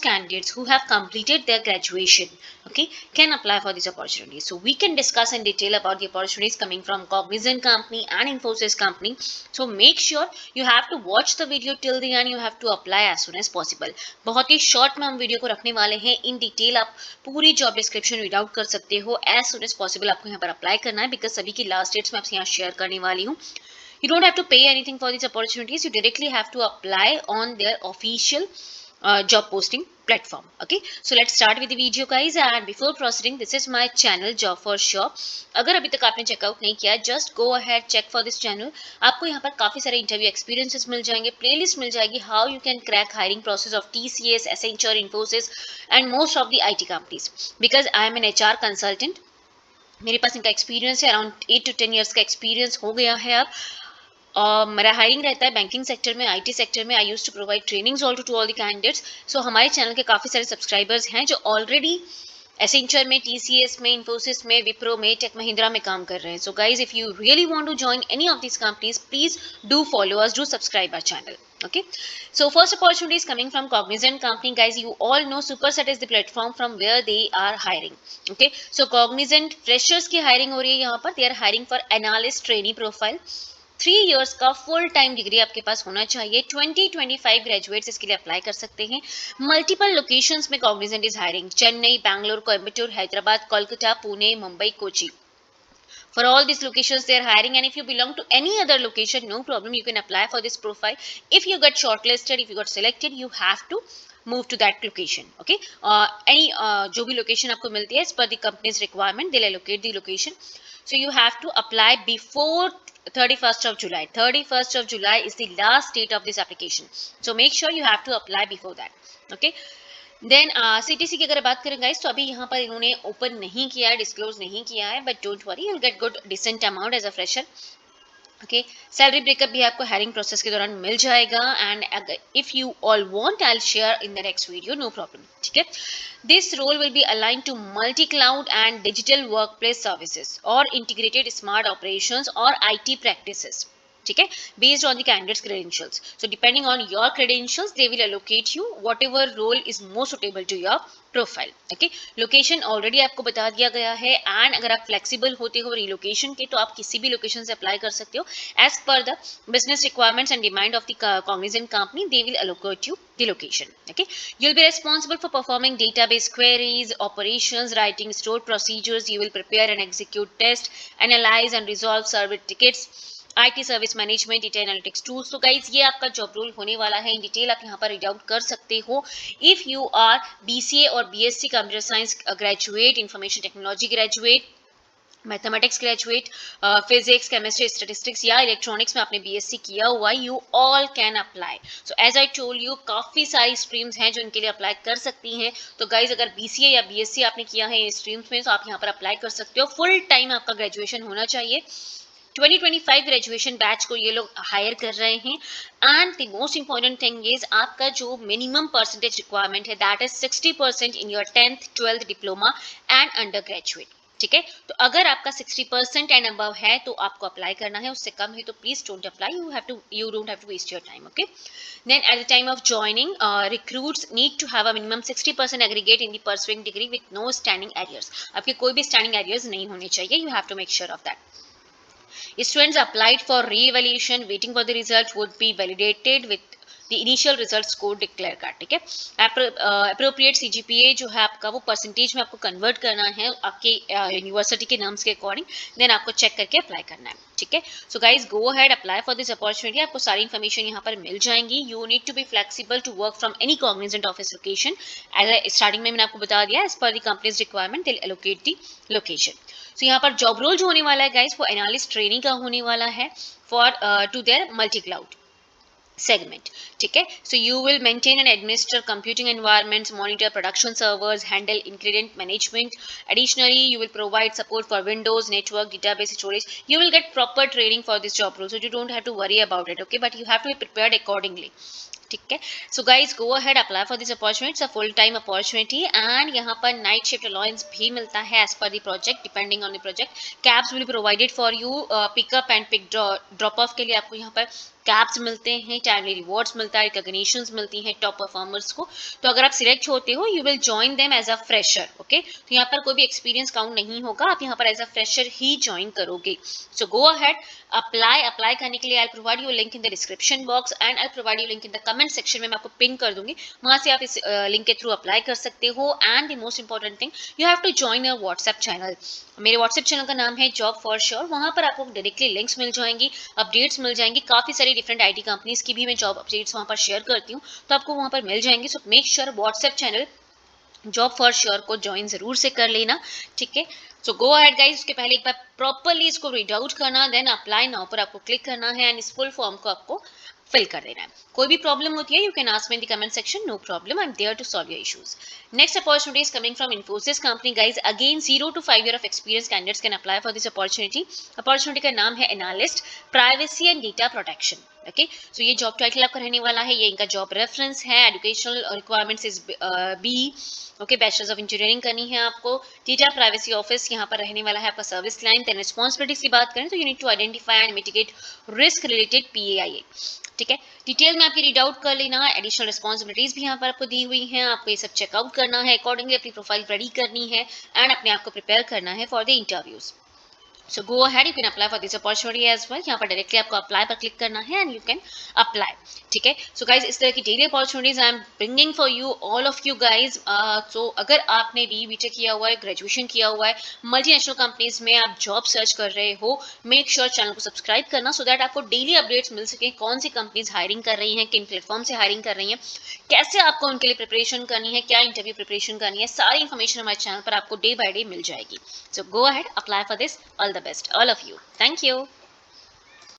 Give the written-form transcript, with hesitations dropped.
candidates who have completed their graduation, okay, can apply for this opportunity. So we can discuss in detail about the opportunities coming from Cognizant company and Infosys company. So make sure you have to watch the video till the end. You have to apply as soon as possible. बहुत ही short में हम video को रखने वाले हैं. In detail आप पूरी job description read out कर सकते हो. एज सुन एज पॉसिबल आपको यहाँ पर अप्लाई करना है, बिकॉज सभी की लास्ट डेट्स मैं आपसे यहाँ शेयर करने वाली हूँ. You don't have to pay anything for these opportunities. You directly have to apply on their official job posting platform. Okay, so let's start with the video, guys. And before proceeding, this is my channel Job for Sure. अगर अभी तक आपने checkout नहीं किया, just go ahead check for this channel. आपको यहाँ पर काफी सारे इंटरव्यू एक्सपीरियंसेस मिल जाएंगे, प्लेलिस्ट मिल जाएगी, how you can crack hiring process of TCS, Accenture, Infosys and most of the IT companies. Because I am an HR consultant. मेरे पास इनका experience है, अराउंड 8 to 10 ईयर्स का एक्सपीरियंस हो गया है अब. मेरा हायरिंग रहता है बैंकिंग सेक्टर में, आईटी सेक्टर में. I used to provide trainings also to all the candidates. So हमारे चैनल के काफ़ी सारे सब्सक्राइबर्स हैं जो ऑलरेडी एसेंचर में, टीसीएस में, इन्फोसिस में, विप्रो में, टेक महिंद्रा में काम कर रहे हैं. So guys, if you really want to join any of this companies, please do follow us, do subscribe our channel. Okay, so first opportunity is coming from Cognizant company, guys. You all know Superset is the platform from where they are hiring. Okay, so Cognizant freshers की hiring हो रही है यहाँ पर. They are hiring for analyst trainee profile. 3 years का full time degree आपके पास होना चाहिए. 2025 ग्रेजुएट्स इसके लिए अप्लाई कर सकते हैं. मल्टीपल लोकेशंस में Cognizant is hiring. Chennai, Bangalore, Coimbatore, Hyderabad, Kolkata, Pune, Mumbai, Kochi. For all these locations they are hiring, and if you belong to any other location, no problem, you can apply for this profile. If you got shortlisted, if you got selected, you have to move to that location. Okay, any जो भी location आपको मिलती है as per the company's requirement, they'll allocate the location. So you have to apply before 31st of July. 31st of July is the last date of this application. So make sure you have to apply before that. Okay. Then CTC की अगर बात करें guys, तो अभी यहाँ पर इन्होंने open नहीं किया है, डिस्क्लोज नहीं किया है, but don't worry, you will get good decent amount as a fresher. Okay, salary breakup भी आपको हायरिंग प्रोसेस के दौरान मिल जाएगा. एंड अगर if you all want, I will share in the next video, no problem. ठीक है, this role will be align to multi cloud and digital workplace services और integrated smart operations और IT practices. ठीक है, based on the candidate's credentials. So depending on your credentials, they will allocate you whatever role is more suitable to your profile. Okay, location already आपको बता दिया गया है. And अगर आप फ्लेक्सिबल होते हो रिलोकेशन के, तो आप किसी भी लोकेशन से अप्लाई कर सकते हो. As per the business requirements and demand of the Cognizant company, they will allocate you the location. Okay, you'll be responsible for performing database queries, operations, writing stored procedures. You will prepare and execute test, analyze and resolve server tickets, IT service management, data analytics tools. तो guys, ये आपका job role होने वाला है. In detail आप यहाँ पर read out कर सकते हो. इफ यू आर BCA और BSc computer science graduate, information technology graduate, mathematics graduate, physics, chemistry, statistics या इलेक्ट्रॉनिक्स में आपने BSc किया हुआ, you all can apply. So as I told you, काफ़ी सारी स्ट्रीम्स हैं जो इनके लिए अप्लाई कर सकती हैं. तो गाइज, अगर BCA या BSc आपने किया है इन स्ट्रीम्स में, तो आप यहाँ पर अप्लाई कर सकते हो. फुल टाइम आपका ग्रेजुएशन होना चाहिए. 2025 ग्रेजुएशन बैच को ये लोग हायर कर रहे हैं. And the most important thing is, आपका जो मिनिमम परसेंटेज रिक्वायरमेंट है, that is 60% in your 10th 12th diploma and under graduate. ठीक है, तो अगर आपका 60% एंड अबव है तो आपको अप्लाई करना है. उससे कम है तो please don't apply. You don't have to waste your time. Okay, then at the time of joining, recruits need to have a minimum 60% aggregate in the pursuing degree with no standing arrears. आपके कोई भी standing arrears नहीं होने चाहिए. You have to make sure of that. Students applied for re-evaluation waiting for the result would be validated with the initial result score declare का. ठीक है, appropriate CGPA जो है आपका, वो परसेंटेज में आपको कन्वर्ट करना है आपके यूनिवर्सिटी के नाम्स के अकॉर्डिंग. देन आपको चेक करके अप्लाई करना है. ठीक है, so guys, go ahead, apply for this opportunity. आपको सारी इन्फॉर्मेशन यहाँ पर मिल जाएंगी. You need to be flexible to work from any Cognizant office location. As starting में मैंने आपको बता दिया, as per the company's requirement they will allocate the location. So यहाँ पर जॉब रोल जो होने वाला है गाइज, वो एनालिस्ट ट्रेनिंग का होने वाला है for to their multi cloud segment. ठीक है, so you will maintain and administer computing environments, monitor production servers, handle ingredient management. Additionally, you will provide support for Windows, network, database storage. You will get proper training for this job role, so you don't have to worry about it. Okay, but you have to be prepared accordingly. ठीक है, so guys, go ahead, apply for this opportunity. It's a full time opportunity. And यहाँ पर night shift allowance भी मिलता है as per the project, depending on the project. Cabs will be provided for you. Pickup and pick drop off के लिए आपको यहाँ पर कैप्स मिलते हैं, टाइमली रिवॉर्ड्स मिलता है, रिकॉग्निशंस मिलती हैं टॉप परफॉर्मर्स को। तो अगर आप सिलेक्ट होते हो you will join them as a fresher, okay. तो यहाँ पर कोई भी एक्सपीरियंस काउंट नहीं होगा, आप यहाँ पर एज अ फ्रेशर ही ज्वाइन करोगे। सो गो अहेड, अप्लाई करने के लिए I provide you link in the description box and I provide you link in the comment section में, मैं आपको पिन कर दूंगी, वहां से आप इस लिंक के थ्रू अप्लाई कर सकते हो। And the most important thing, you have to join a WhatsApp channel. मेरे व्हाट्सएप चैनल का नाम है जॉब फॉर श्योर, वहां पर आपको डायरेक्टली लिंक्स मिल जाएंगी, अपडेट्स मिल जाएंगी, काफी सारी डिफरेंट आईटी कंपनीज की भी मैं जॉब अपडेट्स वहां पर शेयर करती हूँ, तो आपको वहां पर मिल जाएंगे। So make sure WhatsApp channel job for sure को ज्वाइन जरूर से कर लेना, ठीक है। सो गो अहेड गाइस, उसके पहले एक बार प्रॉपर्ली इसको रीड आउट करना, देन अप्लाई नाउ पर आपको क्लिक करना है एंड इस फुल फॉर्म को आपको फिल कर देना है। कोई भी प्रॉब्लम होती है you can ask me in the comment section, no problem, I am there to solve your issues. Next opportunity is coming from Infosys company guys, again 0 to 5 year of experience candidates can apply for this opportunity. Opportunity का नाम है analyst privacy and data protection, okay. So ये job title आपका रहने वाला है, ये इनका जॉब रेफरेंस है, educational requirements is B, okay, bachelors of engineering करनी है आपको। डेटा प्राइवेसी ऑफिस यहाँ पर रहने वाला है आपका सर्विस लाइन। देन रिस्पॉन्सिबिलिटीज की बात करें तो you need to identify and mitigate risk related PAIA, ठीक है। डिटेल में आपकी रीड आउट कर लेना, एडिशनल रिस्पॉन्सिबिलिटीज भी यहाँ पर आपको दी हुई हैं, आपको ये सब चेकआउट करना है, अकॉर्डिंगली अपनी प्रोफाइल रेडी करनी है एंड अपने आप को प्रिपेयर करना है for the interviews. So go ahead, you can apply for this opportunity as well. यहाँ पर डायरेक्टली आपको अप्लाई पर क्लिक करना है एंड यू कैन अप्लाई, ठीक है। सो गाइज, इस तरह की daily opportunities I am bringing for you, all of you guys. So अगर आपने भी बीटेक किया हुआ है, ग्रेजुएशन किया हुआ है, मल्टीनेशनल कंपनीज में आप जॉब सर्च कर रहे हो, मेक श्योर चैनल को सब्सक्राइब करना सो दैट आपको डेली अपडेट्स मिल सके, कौन सी कंपनीज हायरिंग कर रही हैं, किन प्लेटफॉर्म से हायरिंग कर रही हैं, कैसे आपको उनके लिए प्रिपरेशन करनी है, क्या इंटरव्यू प्रिपरेशन करनी है, सारी इन्फॉर्मेशन हमारे चैनल पर आपको डे बाय डे मिल जाएगी। So go ahead, apply for this. All the best, all of you. Thank you.